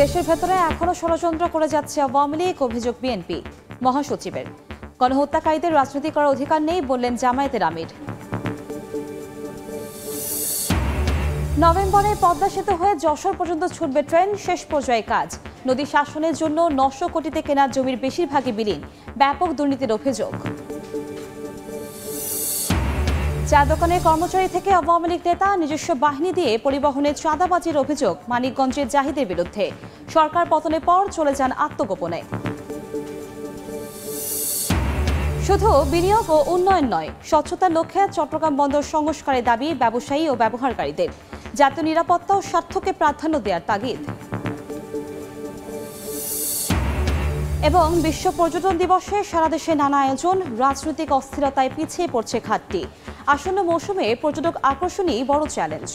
দেশের ভেতরে এখনো ষড়যন্ত্র করে যাচ্ছে আওয়ামী লীগ, অভিযোগ বিএনপি মহাসচিবের। গণহত্যাকারীদের রাজনীতি করার অধিকার নেই বললেন জামায়াতের আমির। নভেম্বরে পদ্মা সেতু হয়ে যশোর পর্যন্ত ছুটবে ট্রেন, শেষ পর্যায়ে কাজ। নদী শাসনের জন্য 900 কোটিতে কেনা জমির বেশিরভাগই বিলীন, ব্যাপক দুর্নীতির অভিযোগ। চা দোকানের কর্মচারী থেকে আওয়ামী লীগ নেতা নিজস্ব বাহিনী দিয়ে পরিবহনে চাঁদাবাজির অভিযোগ মানিকগঞ্জের জাহিদের বিরুদ্ধে। সরকার পতনের পর চলে যান আত্মগোপনে। শুধু বিনিয়োগ ও উন্নয়ন নয়, স্বচ্ছতার লক্ষ্যে চট্টগ্রাম বন্দর সংস্কারের দাবি ব্যবসায়ী ও ব্যবহারকারীদের। জাতীয় নিরাপত্তা ও স্বার্থকে প্রাধান্য দেওয়ার তাগিদ। এবং বিশ্ব পর্যটন দিবসে সারা দেশে নানা আয়োজন, রাজনৈতিক অস্থিরতায় পিছিয়ে পড়ছে ঘাটতি। আসন্ন মৌসুমে পর্যটক আকর্ষণই বড় চ্যালেঞ্জ।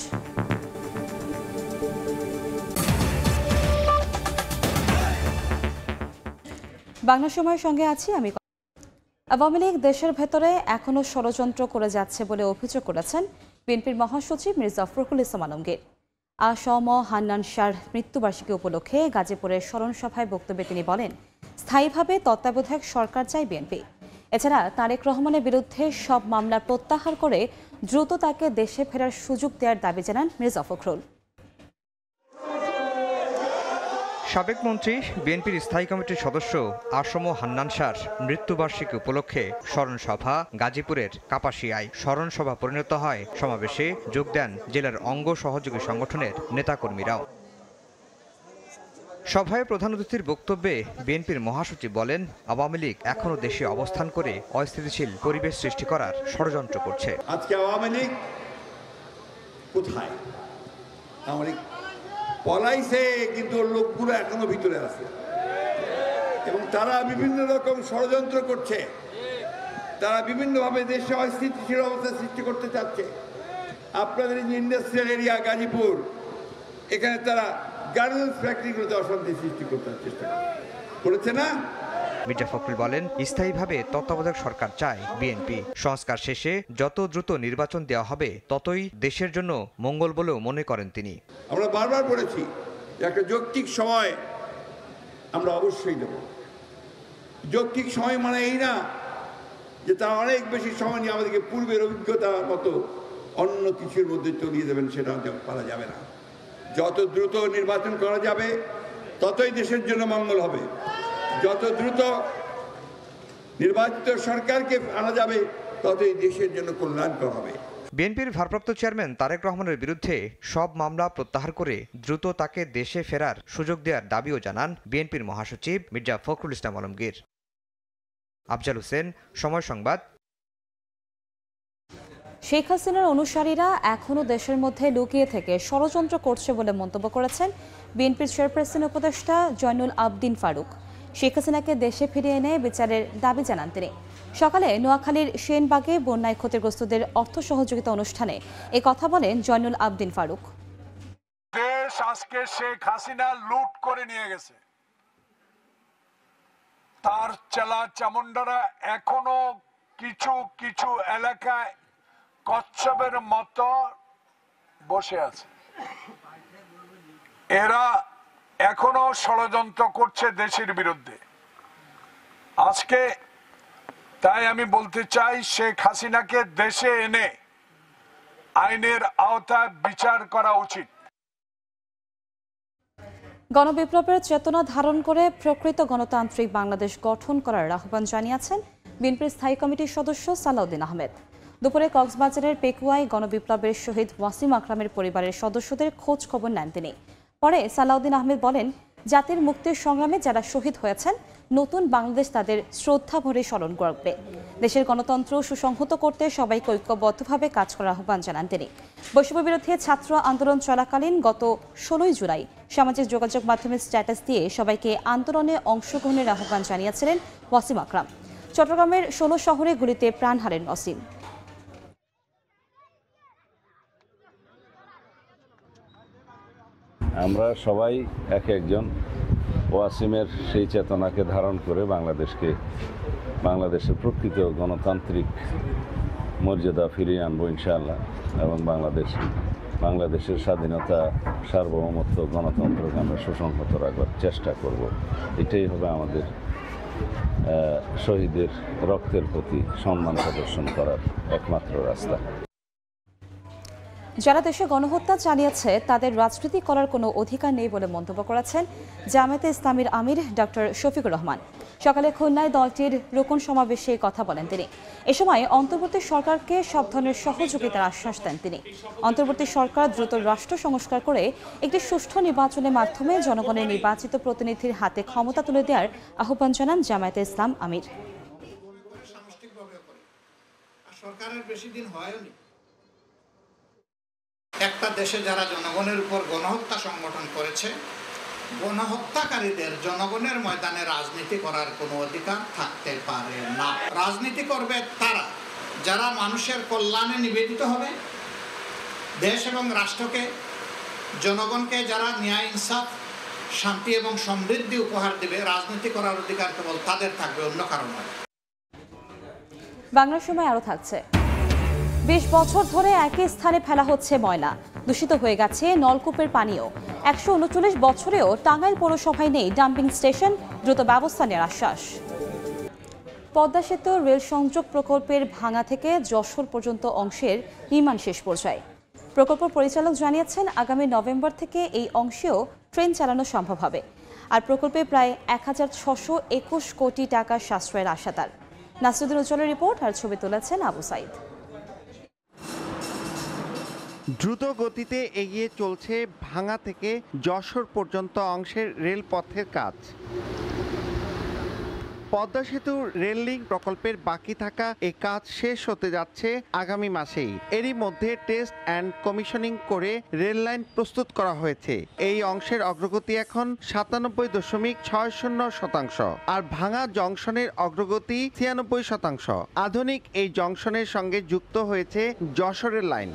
বাংলা সময়ের সঙ্গে আছি আমি। আওয়ামী লীগ দেশের ভেতরে এখনো ষড়যন্ত্র করে যাচ্ছে বলে অভিযোগ করেছেন বিএনপির মহাসচিব মির্জা ফখরুল ইসলাম আলমগীর। আসম হান্নান শাহর মৃত্যুবার্ষিকী উপলক্ষে গাজীপুরের স্মরণ সভায় বক্তব্যে তিনি বলেন, স্থায়ীভাবে তত্ত্বাবধায়ক সরকার চায় বিএনপি। এছাড়া তারেক রহমানের বিরুদ্ধে সব মামলা প্রত্যাহার করে দ্রুত তাকে দেশে ফেরার সুযোগ দেওয়ার দাবি জানান মির্জা ফখরুল। সাবেক মন্ত্রী, বিএনপির স্থায়ী কমিটির সদস্য আসম হান্নান শাহর মৃত্যুবার্ষিকী উপলক্ষে স্মরণ সভা গাজীপুরের কাপাসিয়ায়। স্মরণ সভা পরিণত হয় সমাবেশে। যোগ দেন জেলার অঙ্গ সহযোগী সংগঠনের নেতাকর্মীরাও। সভায় প্রধান অতিথির বক্তব্যে বিএনপির মহাসচিব বলেন, আওয়ামী লীগ এখনো দেশে অবস্থান করে অস্থিতিশীল পরিবেশ সৃষ্টি করার ষড়যন্ত্র করছে। আজকে আওয়ামী লীগ কোথায়? আওয়ামী লীগ পলাইছে, কিন্তু লোকগুলো এখনো ভিতরে আছে এবং তারা বিভিন্ন রকম ষড়যন্ত্র করছে। তারা বিভিন্নভাবে দেশে অস্থিতিশীল অবস্থা সৃষ্টি করতে চাচ্ছে। আপনাদের ইন্ডাস্ট্রিয়াল এরিয়া গাজীপুর, এখানে তারা গার্মেন্টস ফ্যাক্টরিগুলোতে অশান্তি সৃষ্টি করতে চেষ্টা করেছে না? মির্জা ফখরুল বলেন, স্থায়ীভাবে তত্ত্বাবধায়ক সরকার চায় বিএনপি। সংস্কার শেষে যত দ্রুত নির্বাচন দেওয়া হবে ততই দেশের জন্য মঙ্গল বলেও মনে করেন তিনি। আমরা বারবার বলেছি একটা যৌক্তিক সময় আমরা অবশ্যই দেব। যৌক্তিক সময় মানে এই না যে তারা অনেক বেশি সময় নিয়ে আমাদেরকে পূর্বের অভিজ্ঞতার মতো অন্য কিছুর মধ্যে চলিয়ে দেবেন, সেটা পারা যাবে না। যত দ্রুত নির্বাচন করা যাবে ততই দেশের জন্য মঙ্গল হবে। যত দ্রুত নির্বাচিত সরকারকে আনা যাবে ততই দেশের জন্য কল্যাণকর হবে। বিএনপির ভারপ্রাপ্ত চেয়ারম্যান তারেক রহমানের বিরুদ্ধে সব মামলা প্রত্যাহার করে দ্রুত তাকে দেশে ফেরার সুযোগ দেওয়ার দাবিও জানান বিএনপির মহাসচিব মির্জা ফখরুল ইসলাম আলমগীর। আফজাল হোসেন, সময় সংবাদ। শেখ হাসিনার অনুসারীরা এখনো দেশের মধ্যে লুকিয়ে থেকে ষড়যন্ত্র করছে বলে মন্তব্য করেছেন বিএনপির চেয়ারপারসন উপদেষ্টা জয়নুল আবদিন ফারুক। শেখ হাসিনাকে দেশে ফিরিয়ে এনে বিচারের দাবি জানান তিনি। সকালে নোয়াখালীর সেনবাগে বন্যায় ক্ষতিগ্রস্তদের অর্থ সহযোগিতা অনুষ্ঠানে এ কথা বলেন জয়নুল আবদিন ফারুক। দেশ আজকে শেখ হাসিনা লুট করে নিয়ে গেছে। তার চেলা চামুন্ডারা এখনো কিছু কিছু এলাকায় কচ্ছপের মতো বসে আছে। এরা এখনো ষড়যন্ত্র করছে দেশের বিরুদ্ধে। আজকে তাই আমি বলতে চাই, শেখ হাসিনাকে দেশে এনে আইনের আওতায় বিচার করা উচিত। গণবিপ্লবের চেতনা ধারণ করে প্রকৃত গণতান্ত্রিক বাংলাদেশ গঠন করার আহ্বান জানিয়েছেন বিএনপির স্থায়ী কমিটির সদস্য সালাউদ্দিন আহমেদ। দুপুরে কক্সবাজারের পেকুয়ায় গণবিপ্লবের শহীদ ওয়াসিম আকরামের পরিবারের সদস্যদের খোঁজ খবর নেন তিনি। পরে সালাউদ্দিন আহমেদ বলেন, জাতির মুক্তির সংগ্রামে যারা শহীদ হয়েছেন, নতুন বাংলাদেশ তাদের শ্রদ্ধা ভরে স্মরণ করবে। দেশের গণতন্ত্র সুসংহত করতে সবাইকে ঐক্যবদ্ধভাবে কাজ করার আহ্বান জানান তিনি। বৈষম্য বিরোধী ছাত্র আন্দোলন চলাকালীন গত 16 জুলাই সামাজিক যোগাযোগ মাধ্যমে স্ট্যাটাস দিয়ে সবাইকে আন্দোলনে অংশগ্রহণের আহ্বান জানিয়েছিলেন ওয়াসিম আকরাম। চট্টগ্রামের 16 শহরে গুলিতে প্রাণ হারেন ওয়াসিম। আমরা সবাই এক একজন ওয়াসিমের সেই চেতনাকে ধারণ করে বাংলাদেশের প্রকৃত গণতান্ত্রিক মর্যাদা ফিরিয়ে আনবো ইনশাআল্লাহ, এবং বাংলাদেশ বাংলাদেশের স্বাধীনতা, সার্বভৌমত্ব, গণতন্ত্রকে আমরা সুসংহত রাখবার চেষ্টা করব। এটাই হবে আমাদের শহীদের রক্তের প্রতি সম্মান প্রদর্শন করার একমাত্র রাস্তা। যারা দেশে গণহত্যা চালিয়েছে তাদের রাজনীতি করার কোনো অধিকার নেই বলে মন্তব্য করেছেন জামায়াতে ইসলামীর আমির ডক্টর শফিকুর রহমান। সকালে খুলনায় দলটির রোকন সমাবেশে কথা বলেন তিনি। এ সময় অন্তর্বর্তী সরকারকে সব ধরনের সহযোগিতার আশ্বাস দেন তিনি। অন্তর্বর্তী সরকার দ্রুত রাষ্ট্র সংস্কার করে একটি সুষ্ঠু নির্বাচনের মাধ্যমে জনগণের নির্বাচিত প্রতিনিধির হাতে ক্ষমতা তুলে দেওয়ার আহ্বান জানান জামায়াতে ইসলাম আমির। সরকারের বেশি দিন হয়নি, একটা দেশে যারা জনগণের উপর গণহত্যা সংগঠন করেছে, গণহত্যাকারীদের জনগণের ময়দানে রাজনীতি করার কোনো অধিকার থাকতে পারে না। রাজনীতি করবে তারা যারা মানুষের কল্যাণে নিবেদিত হবে, দেশ এবং রাষ্ট্রকে, জনগণকে যারা ন্যায়, ইনসাফ, শান্তি এবং সমৃদ্ধি উপহার দেবে। রাজনীতি করার অধিকার কেবল তাদের থাকবে, অন্য কারণ নয়। বাংলার সময় আরও থাকছে। ২০ বছর ধরে একই স্থানে ফেলা হচ্ছে ময়লা, দূষিত হয়ে গেছে নলকূপের পানিও। ১৩৯ বছরেও টাঙ্গাইল পৌরসভায় নেই ডাম্পিং স্টেশন, দ্রুত ব্যবস্থা নেওয়ার আশ্বাস। পদ্মা সেতু রেল সংযোগ প্রকল্পের ভাঙা থেকে যশোর পর্যন্ত অংশের নির্মাণ শেষ পর্যায়ে। প্রকল্প পরিচালক জানিয়েছেন আগামী নভেম্বর থেকে এই অংশেও ট্রেন চালানো সম্ভব হবে। আর প্রকল্পে প্রায় ১৬২১ কোটি টাকার সাশ্রয়ের আশা তার। নাসরুদ্দিন উজ্জ্বলের রিপোর্ট আর ছবি তুলেছেন আবু সাইদ। দ্রুত গতিতে এগিয়ে চলছে ভাঙা থেকে যশোর পর্যন্ত অংশের রেলপথের কাজ। পদ্মা সেতু রেল লিঙ্ক প্রকল্পের বাকি থাকা এই কাজ শেষ হতে যাচ্ছে আগামী মাসেই। এরই মধ্যে টেস্ট অ্যান্ড কমিশনিং করে রেল লাইন প্রস্তুত করা হয়েছে। এই অংশের অগ্রগতি এখন ৯৭.৬০%, আর ভাঙা জংশনের অগ্রগতি ৯৬%। আধুনিক এই জংশনের সঙ্গে যুক্ত হয়েছে যশোরের লাইন।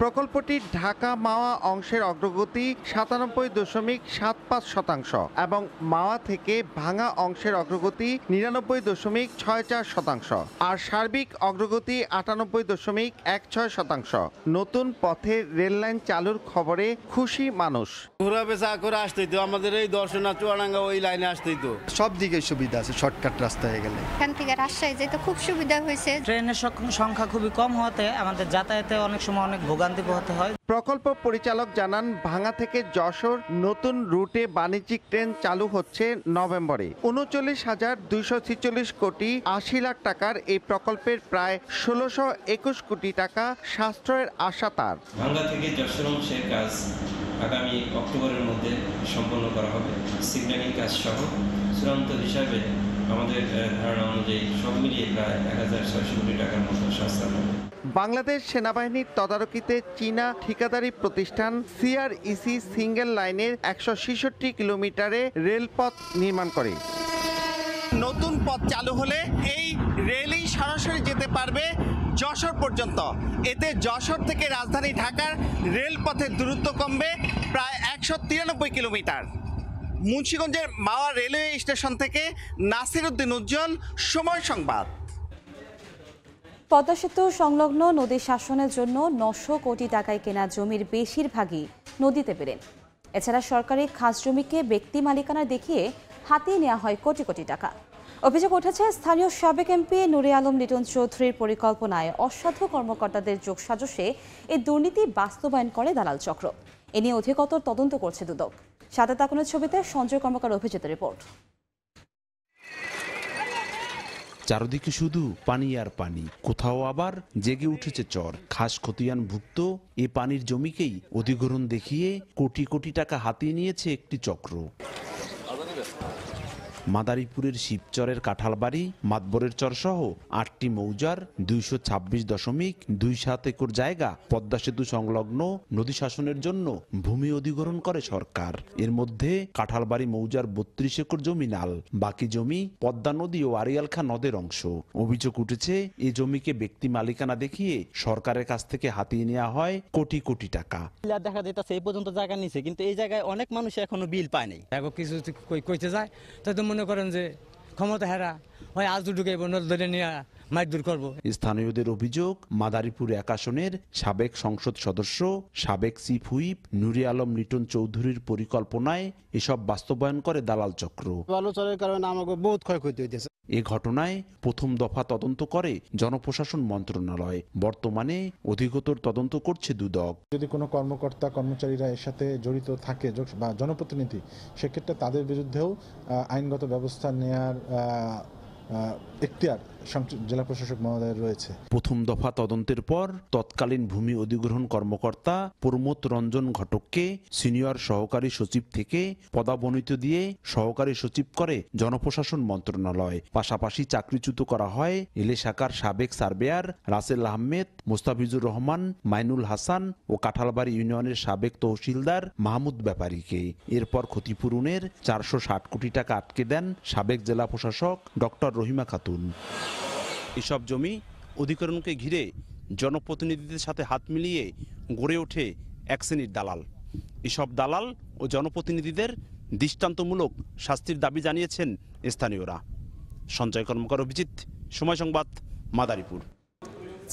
প্রকল্পটির ঢাকা মাওয়া অংশের অগ্রগতি ৯৭.৭৫% এবং মাওয়া থেকে ভাঙা অংশের অগ্রগতি ৯৯.৬৪%, আর সার্বিক অগ্রগতি ৯৮.১৬%। নতুন পথে রেল লাইন চালুর খবরে খুশি মানুষ। ঘোরা বেচা করে আসতেই তো আমাদের এই দর্শনা চুয়াডাঙ্গা ওই লাইনে আসতেই তো সব দিকে সুবিধা আছে, শর্টকাট রাস্তা হয়ে গেলে। এখান থেকে রাজশাহী যেতে খুব সুবিধা হয়েছে। ট্রেনের সংখ্যা খুবই কম হওয়াতে আমাদের যাতায়াতে অনেক সময় অনেক ভোগান্তি পোহাতে হয়। প্রকল্প পরিচালক জানান ভাঙা থেকে যশোর নতুন রুটে বাণিজ্যিক ট্রেন চালু হচ্ছে নভেম্বরে। ৩৯,২৪৬ কোটি ৮০ লাখ টাকার এই প্রকল্পের প্রায় ১৬২১ কোটি টাকা সাশ্রয়ের আশা তার। ভাঙা থেকে যশোর অংশের কাজ আগামী অক্টোবরের মধ্যে সম্পন্ন করা হবে। সিগন্যালিং কাজ সহ চূড়ান্ত হিসাবে আমাদের ধারণা অনুযায়ী সব মিলিয়ে প্রায় ১,৬০০ কোটি টাকার মতো সাশ্রয় হবে। বাংলাদেশ সেনাবাহিনীর তদারকিতে চীনা ঠিকাদারি প্রতিষ্ঠান CREC সিঙ্গেল লাইনের ১৬৬ কিলোমিটারে রেলপথ নির্মাণ করে। নতুন পথ চালু হলে এই রেলই সরাসরি যেতে পারবে যশোর পর্যন্ত। এতে যশোর থেকে রাজধানী ঢাকার রেলপথের দূরত্ব কমবে প্রায় ১৯৩ কিলোমিটার। মুন্সিগঞ্জের মাওয়া রেলওয়ে স্টেশন থেকে নাসিরউদ্দিন উজ্জ্বল, সময় সংবাদ। পদ্মা সেতু সংলগ্ন নদী শাসনের জন্য ৯০০ কোটি টাকায় কেনা জমির বেশিরভাগই নদীতে বেরেন। এছাড়া সরকারি খাস জমিকে ব্যক্তি মালিকানা দেখিয়ে হাতিয়ে নেওয়া হয় কোটি কোটি টাকা। অভিযোগ উঠেছে স্থানীয় সাবেক এমপি নুরে আলম লিটন চৌধুরীর পরিকল্পনায় অসাধু কর্মকর্তাদের যোগসাজশে এই দুর্নীতি বাস্তবায়ন করে দালাল চক্র। এ নিয়ে অধিকতর তদন্ত করছে দুদক। সাথে তাকানোর ছবিতে সঞ্জয় কর্মকার অভিজিত রিপোর্ট। চারদিকে শুধু পানি আর পানি, কোথাও আবার জেগে উঠেছে চর। খাস খতিয়ান ভুক্ত এ পানির জমিকেই অধিগ্রহণ দেখিয়ে কোটি কোটি টাকা হাতিয়ে নিয়েছে একটি চক্র। মাদারীপুরের শিবচরের কাঁঠালবাড়ি, মাতবরের চর সহ ৮টি মৌজার ২২৬.২৭ একর জায়গা পদ্মা সেতু সংলগ্ন নদী শাসনের জন্য ভূমি অধিগ্রহণ করে সরকার। এর মধ্যে কাঁঠালবাড়ি মৌজার ৩২ একর জমি নাল, বাকি জমি পদ্মা নদী ও আড়িয়ালখা নদের অংশ। অভিযোগ উঠেছে এই জমিকে ব্যক্তি মালিকানা দেখিয়ে সরকারের কাছ থেকে হাতিয়ে নেওয়া হয় কোটি কোটি টাকা। দেখা যেতেছে এই পর্যন্ত জায়গা নিছে, কিন্তু এই জায়গায় অনেক মানুষ এখনো বিল পায় নাই। কিছু কইতে যায় তো মনে করেন যে ক্ষমতা হেরা হয় আজ ঢুকে নল ধরে নিয়ে মারধর করব। স্থানীয়দের অভিযোগ, মাদারীপুর 1 আসনের সাবেক সংসদ সদস্য, সাবেক চিফ হুইপ নুরে আলম লিটন চৌধুরীর পরিকল্পনায় এসব বাস্তবায়ন করে দালাল চক্র। আলোচনার কারণে আমাকে বহুত ক্ষয়ক্ষতি হইতেছে। এ ঘটনায় প্রথম দফা তদন্ত করে জনপ্রশাসন মন্ত্রণালয়। বর্তমানে অধিকতর তদন্ত করছে দুদক। যদি কোনো কর্মকর্তা কর্মচারীরা এর সাথে জড়িত থাকে বা জনপ্রতিনিধি, সেক্ষেত্রে তাদের বিরুদ্ধেও আইনগত ব্যবস্থা নেয়ার এখতিয়ার জেলা প্রশাসক মহোদয়ের রয়েছে। প্রথম দফা তদন্তের পর তৎকালীন ভূমি অধিগ্রহণ কর্মকর্তা প্রমোদ রঞ্জন ঘটককে সিনিয়র সহকারী সচিব থেকে পদাবনিত দিয়ে সহকারী সচিব করে জনপ্রশাসন মন্ত্রণালয়। পাশাপাশি চাকরিচ্যুত করা হয় এলেশাকার সাবেক সার্ভেয়ার রাসেল আহমেদ, মোস্তাফিজুর রহমান, মাইনুল হাসান ও কাঁঠালবাড়ি ইউনিয়নের সাবেক তহসিলদার মাহমুদ ব্যাপারীকে। এরপর ক্ষতিপূরণের 460 কোটি টাকা আটকে দেন সাবেক জেলা প্রশাসক ডক্টর রহিমা খাতুন। এসব জমি অধিগ্রহণকে ঘিরে জনপ্রতিনিধিদের সাথে হাত মিলিয়ে গড়ে ওঠে এক শ্রেণীর দালাল। এসব দালাল ও জনপ্রতিনিধিদের দৃষ্টান্তমূলক শাস্তির দাবি জানিয়েছেন স্থানীয়রা। সঞ্জয় কর্মকার, অভিজিৎ, সময় সংবাদ, মাদারীপুর।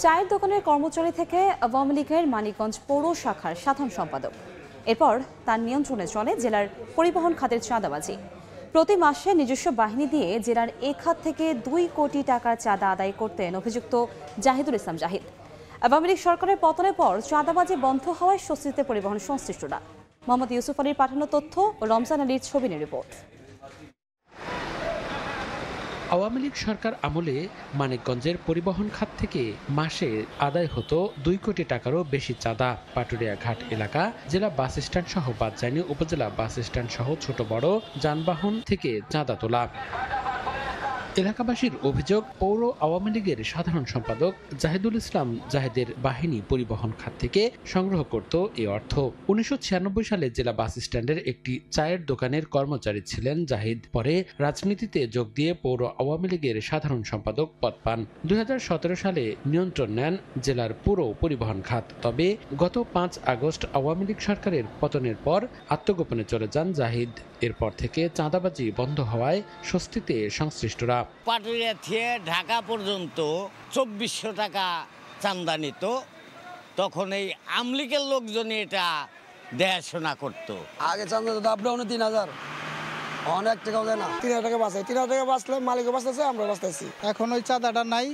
চায়ের দোকানের কর্মচারী থেকে আওয়ামী লীগের মানিকগঞ্জ পৌর শাখার সাধারণ সম্পাদক। এরপর তার নিয়ন্ত্রণে চলে জেলার পরিবহন খাতের চাঁদাবাজি। প্রতি মাসে নিজস্ব বাহিনী দিয়ে জেলার এ খাত থেকে 2 কোটি টাকার চাঁদা আদায় করতেন অভিযুক্ত জাহিদুল ইসলাম জাহিদ। আওয়ামী লীগ সরকারের পতনের পর চাঁদাবাজি বন্ধ হওয়ায় স্বস্তিতে পরিবহন সংশ্লিষ্টরা। মোহাম্মদ ইউসুফ আলীর পাঠানো তথ্য ও রমজান আলীর ছবি নিয়ে রিপোর্ট। আওয়ামী লীগ সরকার আমলে মানিকগঞ্জের পরিবহন খাত থেকে মাসে আদায় হতো 2 কোটি টাকারও বেশি চাঁদা। পাটুরিয়া ঘাট এলাকা, জেলা বাস স্ট্যান্ড সহ বাদজানি উপজেলা বাস স্ট্যান্ড সহ ছোট বড় যানবাহন থেকে চাঁদা তোলা। এলাকাবাসীর অভিযোগ, পৌর আওয়ামী লীগের সাধারণ সম্পাদক জাহিদুল ইসলাম জাহিদের বাহিনী পরিবহন খাত থেকে সংগ্রহ করত এই অর্থ। 1996 সালে জেলা বাস স্ট্যান্ডের একটি চায়ের দোকানের কর্মচারী ছিলেন জাহিদ। পরে রাজনীতিতে যোগ দিয়ে পৌর আওয়ামী লীগের সাধারণ সম্পাদক পদ পান। 2017 সালে নিয়ন্ত্রণ নেন জেলার পুরো পরিবহন খাত। তবে গত 5 আগস্ট আওয়ামী লীগ সরকারের পতনের পর আত্মগোপনে চলে যান জাহিদ। এরপর থেকে চাঁদাবাজি বন্ধ হওয়ায় স্বস্তিতে সংশ্লিষ্টরা। পাটুরিয়া থেকে ঢাকা পর্যন্ত 2400 টাকা চাঁদা নিত। তখন এই আমলিকের লোকজন এটা দেখাশোনা করত। আগে চাঁদা তো আপডাউন 3000, অনেক টাকা দেয় না। 3000 টাকা বাঁচায়, 3000 টাকা বাঁচলে মালিকও বাঁচতেছে, আমরা বাঁচতেছি। এখন ওই চাঁদাটা নাই,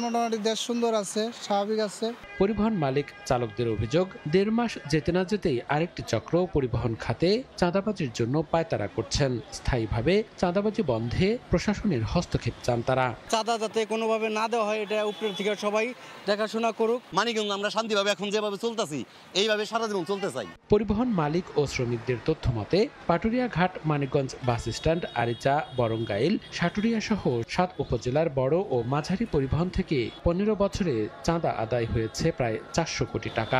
মোটামুটি দেশ সুন্দর আছে, স্বাভাবিক আছে। পরিবহন মালিক চালকদের অভিযোগ, 1.5 মাস যেতে না যেতেই আরেকটি চক্র পরিবহন খাতে চাঁদাবাজির জন্য পায়তারা করছেন। স্থায়ীভাবে চাঁদাবাজি বন্ধে প্রশাসনের হস্তক্ষেপ চান তারা। চাঁদা যাতে কোনোভাবে না দেওয়া হয়, এটা উপরের থেকে সবাই দেখাশোনা করুক। মানিকগঞ্জ আমরা শান্তিভাবে এখন যেভাবে চলতেছি এইভাবে সারা জীবন চলতে চাই। পরিবহন মালিক ও শ্রমিকদের তথ্য মতে পাটুরিয়া ঘাট, মানিকগঞ্জ বাস স্ট্যান্ড, আরিচা, বরঙ্গাইল, সাটুরিয়া সহ 7 উপজেলার বড় ও মাঝারি পরিবহন থেকে 15 বছরে চাঁদা আদায় হয়েছে প্রায় 400 কোটি টাকা।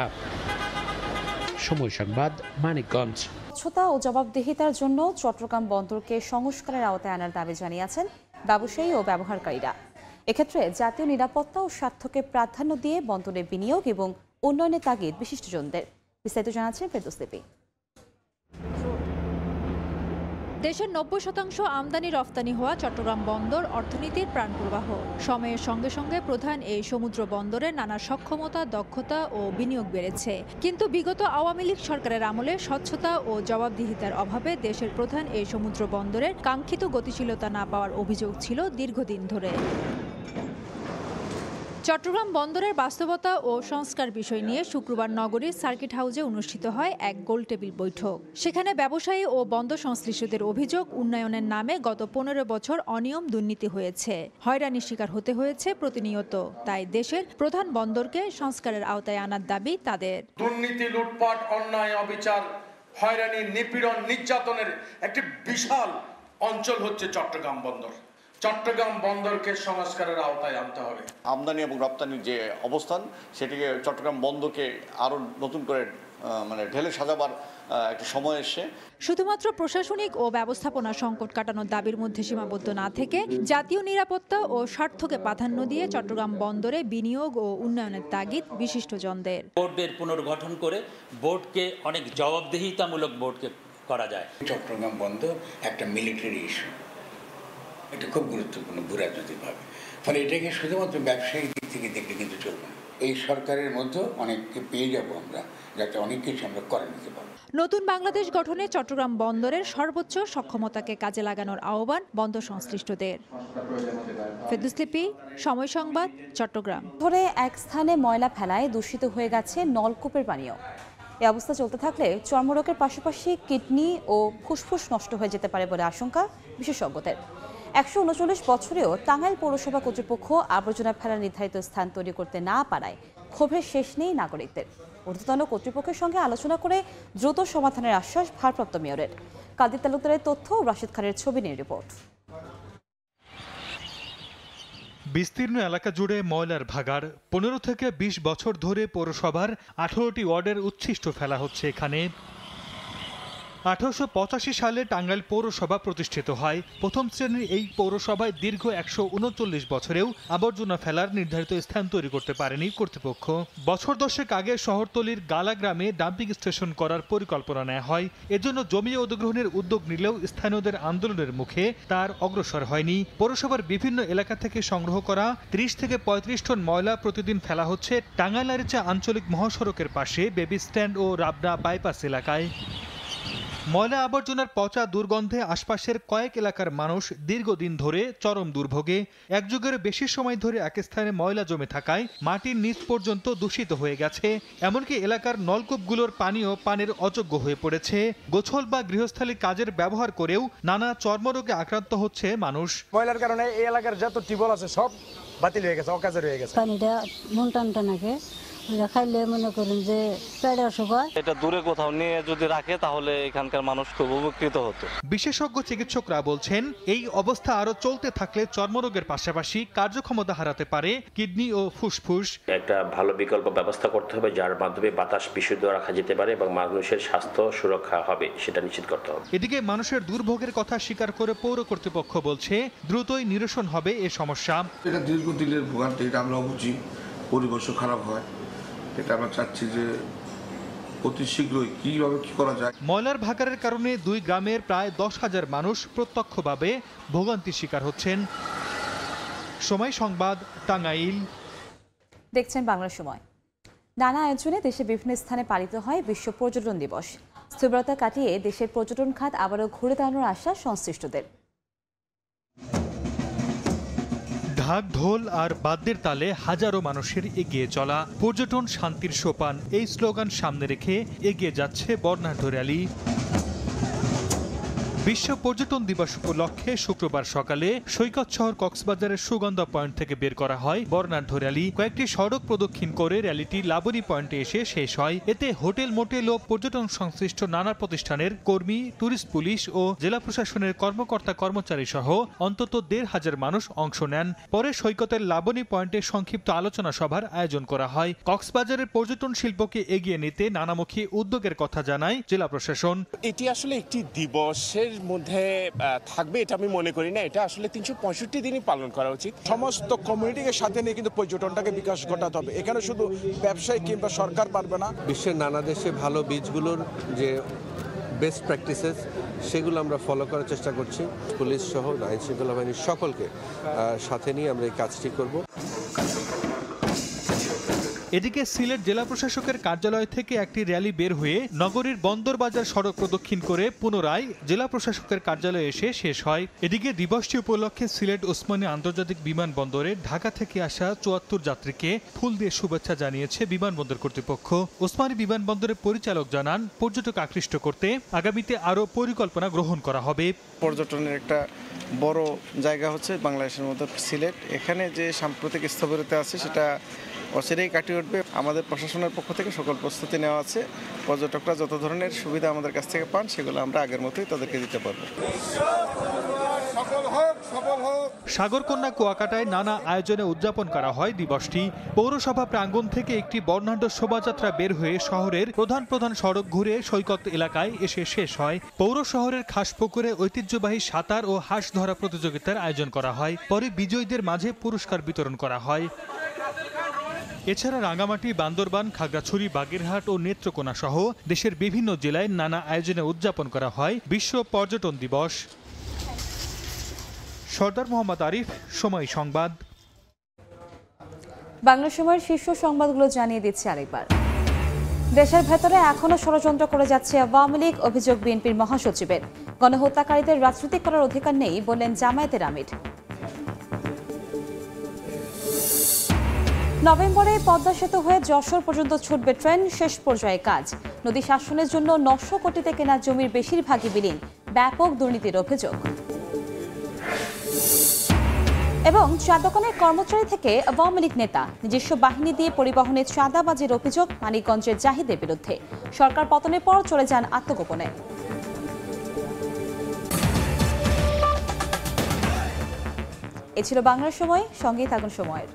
সময় সংবাদ, মানিকগঞ্জ। স্বচ্ছতা ও জবাবদিহিতার জন্য চট্টগ্রাম বন্দরকে সংস্কারের আওতায় আনার দাবি জানিয়েছেন ব্যবসায়ী ও ব্যবহারকারীরা। এক্ষেত্রে জাতীয় নিরাপত্তা ও স্বার্থকে প্রাধান্য দিয়ে বন্দরে বিনিয়োগ এবং উন্নয়নের তাগিদ বিশিষ্টজনদের। বিস্তারিত জানাচ্ছেন ফেরদৌস লিপি। দেশের 90% আমদানি রফতানি হওয়া চট্টগ্রাম বন্দর অর্থনীতির প্রাণপ্রবাহ। সময়ের সঙ্গে সঙ্গে প্রধান এই সমুদ্র বন্দরে নানা সক্ষমতা, দক্ষতা ও বিনিয়োগ বেড়েছে। কিন্তু বিগত আওয়ামী লীগ সরকারের আমলে স্বচ্ছতা ও জবাবদিহিতার অভাবে দেশের প্রধান এই সমুদ্র বন্দরের কাঙ্ক্ষিত গতিশীলতা না পাওয়ার অভিযোগ ছিল দীর্ঘদিন ধরে। চট্টগ্রাম বন্দরের বাস্তবতা ও সংস্কার বিষয় নিয়ে শুক্রবার নগরীর সার্কিট হাউসে অনুষ্ঠিত হয় এক গোলটেবিল বৈঠক। সেখানে ব্যবসায়ী ও বন্দর সংশ্লিষ্টদের অভিযোগ, উন্নয়নের নামে গত 15 বছর অনিয়ম, দুর্নীতি হয়েছে, হয়রানির শিকার হতে হয়েছে প্রতিনিয়ত। তাই দেশের প্রধান বন্দরকে সংস্কারের আওতায় আনার দাবি তাদের। দুর্নীতি, লুটপাট, অন্যায়, অবিচার, হয়রানি, নিপীড়ন, নির্যাতনের একটি বিশাল অঞ্চল হচ্ছে চট্টগ্রাম বন্দর। চট্টগ্রাম বন্দরকে সংস্কারের আওতায় আনতে হবে। আমদানি এবং রপ্তানির যে অবস্থান, সেটিকে চট্টগ্রাম বন্দরকে আরো নতুন করে ঢেলে সাজাবার একটা সময় এসে শুধুমাত্র প্রশাসনিক ও ব্যবস্থাপনা সংকট কাটানোর দাবির মধ্যে সীমাবদ্ধ না থেকে জাতীয় নিরাপত্তা ও স্বার্থকে প্রাধান্য দিয়ে চট্টগ্রাম বন্দরে বিনিয়োগ ও উন্নয়নের তাগিদ বিশিষ্টজনদের। বোর্ডের পুনর্গঠন করে বোর্ডকে অনেক জবাবদিহিতামূলক বোর্ডকে করা যায়। চট্টগ্রাম বন্দর একটা মিলিটারি ইস্যু, এটা খুব গুরুত্বপূর্ণ ভূরাজনৈতিকভাবে। ফলে এটাকে শুধুমাত্র ব্যবসায়িক দিক থেকে দেখলে কিন্তু চলবে না। এই সরকারের মধ্যে অনেককে পেয়ে যাব আমরা, যাতে অনেক কিছু আমরা করে নিতে পারবো। নতুন বাংলাদেশ গঠনে চট্টগ্রাম বন্দরের সর্বোচ্চ সক্ষমতাকে কাজে লাগানোর আহ্বান বন্দর সংশ্লিষ্টদের। ফেরদৌস লিপি, সময় সংবাদ, চট্টগ্রাম। ধরে এক স্থানে ময়লা ফেলায় দূষিত হয়ে গেছে নলকূপের পানীয়। এই অবস্থা চলতে থাকলে চর্মরোগের পাশাপাশি কিডনি ও ফুসফুস নষ্ট হয়ে যেতে পারে বলে আশঙ্কা বিশেষজ্ঞদের। ১৩৯ বছরেও টাঙ্গাইল পৌরসভা কর্তৃপক্ষ আবর্জনা ফেলার নির্ধারিত স্থান তৈরি করতে না পারায় ক্ষোভের শেষ নেই নাগরিকদের। ঊর্ধ্বতন কর্তৃপক্ষের সঙ্গে আলোচনা করে দ্রুত সমাধানের আশ্বাস ভারপ্রাপ্ত মেয়রের। কাদির তালুকদারের তথ্য, রাশিদ খানের ছবি নিয়ে রিপোর্ট। বিস্তীর্ণ এলাকা জুড়ে ময়লার ভাগাড়। ১৫ থেকে ২০ বছর ধরে পৌরসভার ১৮টি ওয়ার্ডের উচ্ছিষ্ট ফেলা হচ্ছে এখানে। ১৮৮৫ সালে টাঙ্গাইল পৌরসভা প্রতিষ্ঠিত হয়। প্রথম শ্রেণীর এই পৌরসভায় দীর্ঘ ১৩৯ বছরেও আবর্জনা ফেলার নির্ধারিত স্থান তৈরি করতে পারেনি কর্তৃপক্ষ। বছর ১০ আগে শহরতলির গালা গ্রামে ডাম্পিং স্টেশন করার পরিকল্পনা নেওয়া হয়। এজন্য জমি অধিগ্রহণের উদ্যোগ নিলেও স্থানীয়দের আন্দোলনের মুখে তার অগ্রসর হয়নি। পৌরসভার বিভিন্ন এলাকা থেকে সংগ্রহ করা ৩০ থেকে ৩৫ টন ময়লা প্রতিদিন ফেলা হচ্ছে টাঙ্গাইল-আরিচা আঞ্চলিক মহাসড়কের পাশে বেবি স্ট্যান্ড ও রাবনা বাইপাস এলাকায়। ময়লা আবর্জনার পচা দুর্গন্ধে আশপাশের কয়েক এলাকার মানুষ দীর্ঘদিন ধরে চরম দুর্ভোগে। এক যুগের বেশি সময় ধরে এক স্থানে ময়লা জমে থাকায় মাটির নিচ পর্যন্ত দূষিত হয়ে গেছে। এমনকি এলাকার নলকূপগুলোর পানিও পানের অযোগ্য হয়ে পড়েছে। গোছল বা গৃহস্থালী কাজের ব্যবহার করেও নানা চর্মরোগে আক্রান্ত হচ্ছে মানুষ। ময়লার কারণে এই এলাকার যত টিউবওয়েল আছে সব বাতিল হয়ে গেছে, অকাজের হয়ে গেছে। পানিটা মন টানটা নাকে খাইলে মনে করেন যে পেটের অসুখ হয়। এটা দূরে কোথাও নিয়ে যদি রাখে তাহলে এখানকার মানুষ খুব উপকৃত হতো। বিশেষজ্ঞ চিকিৎসকরা বলছেন, এই অবস্থা আরো চলতে থাকলে চর্মরোগের পাশাপাশি কার্যক্ষমতা হারাতে পারে কিডনি ও ফুসফুস। একটা ভালো বিকল্প ব্যবস্থা করতে হবে যার মাধ্যমে বাতাস বিশুদ্ধ রাখা যেতে পারে এবং মানুষের স্বাস্থ্য সুরক্ষা হবে, সেটা নিশ্চিত করতে হবে। এদিকে মানুষের দুর্ভোগের কথা স্বীকার করে পৌর কর্তৃপক্ষ বলছে দ্রুতই নিরসন হবে এ সমস্যা। এটা দীর্ঘদিনের ভোগান্তি, এটা আমরা বুঝি, পরিবেশও খারাপ হয়। এটা আমরা চাচ্ছি যে অতি শীঘ্রই কিভাবে কি করা যায়। ময়লার ভাগাড়ের কারণে দুই গ্রামের প্রায় ১০,০০০ মানুষ প্রত্যক্ষভাবে ভোগান্তির শিকার হচ্ছেন। সময় সংবাদ, টাঙ্গাইল। দেখছেন বাংলা সময়। নানা আয়োজনে দেশে বিভিন্ন স্থানে পালিত হয় বিশ্ব পর্যটন দিবস। স্থবিরতা কাটিয়ে দেশের পর্যটন খাত আবারও ঘুরে দাঁড়ানোর আশা সংশ্লিষ্টদের। ঢাক, ঢোল আর বাদ্যের তালে হাজারো মানুষের এগিয়ে চলা। পর্যটন শান্তির সোপান, এই স্লোগান সামনে রেখে এগিয়ে যাচ্ছে বর্ণাঢ্য র্যালি। বিশ্ব পর্যটন দিবস উপলক্ষে শুক্রবার সকালে সৈকত শহর কক্সবাজারের সুগন্ধা পয়েন্ট থেকে বের করা হয় বর্ণাঢ্য র্যালি। কয়েকটি সড়ক প্রদক্ষিণ করে র্যালিটি লাবণী পয়েন্টে এসে শেষ হয়। এতে হোটেল, মোটেল ও পর্যটন সংশ্লিষ্ট নানা প্রতিষ্ঠানের কর্মী, ট্যুরিস্ট পুলিশ ও জেলা প্রশাসনের কর্মকর্তা কর্মচারী সহ অন্তত ১৫০০ মানুষ অংশ নেন। পরে সৈকতের লাবণী পয়েন্টে সংক্ষিপ্ত আলোচনা সভার আয়োজন করা হয়। কক্সবাজারের পর্যটন শিল্পকে এগিয়ে নিতে নানামুখী উদ্যোগের কথা জানায় জেলা প্রশাসন। এটি আসলে একটি দিবসের মধ্যে থাকবে এটা আমি মনে করি না। এটা আসলে ৩৬৫ দিনই পালন করা উচিত। সমস্ত কমিউনিটিকে সাথে নিয়ে কিন্তু পর্যটনটাকে বিকাশ ঘটাতে হবে। এখানে শুধু ব্যবসায়ী কিংবা সরকার পারবে না। বিশ্বের নানা দেশে ভালো বীজগুলোর যে বেস্ট প্র্যাকটিসেস সেগুলো আমরা ফলো করার চেষ্টা করছি। পুলিশ সহ আইন শৃঙ্খলা বাহিনীর সকলকে সাথে নিয়ে আমরা এই কাজটি করব। এদিকে সিলেট জেলা প্রশাসকের কার্যালয় থেকে একটি র্যালি বের হয়ে নগরীর বন্দরবাজার সড়ক প্রদক্ষিণ করে পুনরায় জেলা প্রশাসকের কার্যালয়ে এসে শেষ হয়। এদিকে দিবসটি উপলক্ষে সিলেট ওসমানী আন্তর্জাতিক বিমানবন্দরে ঢাকা থেকে আসা ৭৪ যাত্রীকে ফুল দিয়ে শুভেচ্ছা জানিয়েছে বিমানবন্দর কর্তৃপক্ষ। ওসমানী বিমানবন্দরের পরিচালক জানান, পর্যটক আকৃষ্ট করতে আগামীতে আরও পরিকল্পনা গ্রহণ করা হবে। পর্যটনের একটা বড় জায়গা হচ্ছে বাংলাদেশের মধ্যে সিলেট। এখানে যে সাম্প্রতিক স্থবিরতা আছে সেটা অচিরেই কাটিয়ে উঠবে। আমাদের প্রশাসনের পক্ষ থেকে সকল প্রস্তুতি নেওয়া আছে। পর্যটকরা যত ধরনের সুবিধা আমাদের কাছ থেকে পান সেগুলো আমরা আগের মতোই তাদেরকে দিতে পারবো। সাগরকন্যা কুয়াকাটায় নানা আয়োজনে উদযাপন করা হয় দিবসটি। পৌরসভা প্রাঙ্গণ থেকে একটি বর্ণাঢ্য শোভাযাত্রা বের হয়ে শহরের প্রধান প্রধান সড়ক ঘুরে সৈকত এলাকায় এসে শেষ হয়। পৌর শহরের খাসপুকুরে ঐতিহ্যবাহী সাঁতার ও হাঁস ধরা প্রতিযোগিতার আয়োজন করা হয়। পরে বিজয়ীদের মাঝে পুরস্কার বিতরণ করা হয়। এছাড়া রাঙ্গামাটি, বান্দরবান, খাগড়াছড়ি, বাগেরহাট ও নেত্রকোনা সহ দেশের বিভিন্ন জেলায় নানা আয়োজনে উদযাপন করা হয় বিশ্ব পর্যটন দিবস। সর্দার মোহাম্মদ আরিফ, সময় সংবাদ। বাংলা সময়ের শীর্ষ সংবাদগুলো জানিয়ে দিচ্ছি আরেকবার। দেশের ভেতরে এখনো ষড়যন্ত্র করে যাচ্ছে আওয়ামী লীগ, অভিযোগ বিএনপির মহাসচিবের। গণহত্যাকারীদের রাজনীতি করার অধিকার নেই বললেন জামায়াতের আমির। নভেম্বরে পদ্মা সেতু হয়ে যশোর পর্যন্ত ছুটবে ট্রেন, শেষ পর্যায়ে কাজ। নদী শাসনের জন্য 900 কোটিতে কেনা জমির বেশিরভাগই বিলীন, ব্যাপক দুর্নীতির অভিযোগ। এবং চা দোকানের কর্মচারী থেকে আওয়ামী লীগ নেতা, নিজস্ব বাহিনী দিয়ে পরিবহনে চাঁদাবাজির অভিযোগ মানিকগঞ্জের জাহিদের বিরুদ্ধে। সরকার পতনের পর চলে যান আত্মগোপনে। এ ছিল বাংলার সময়, সঙ্গেই থাকুন সময়ের।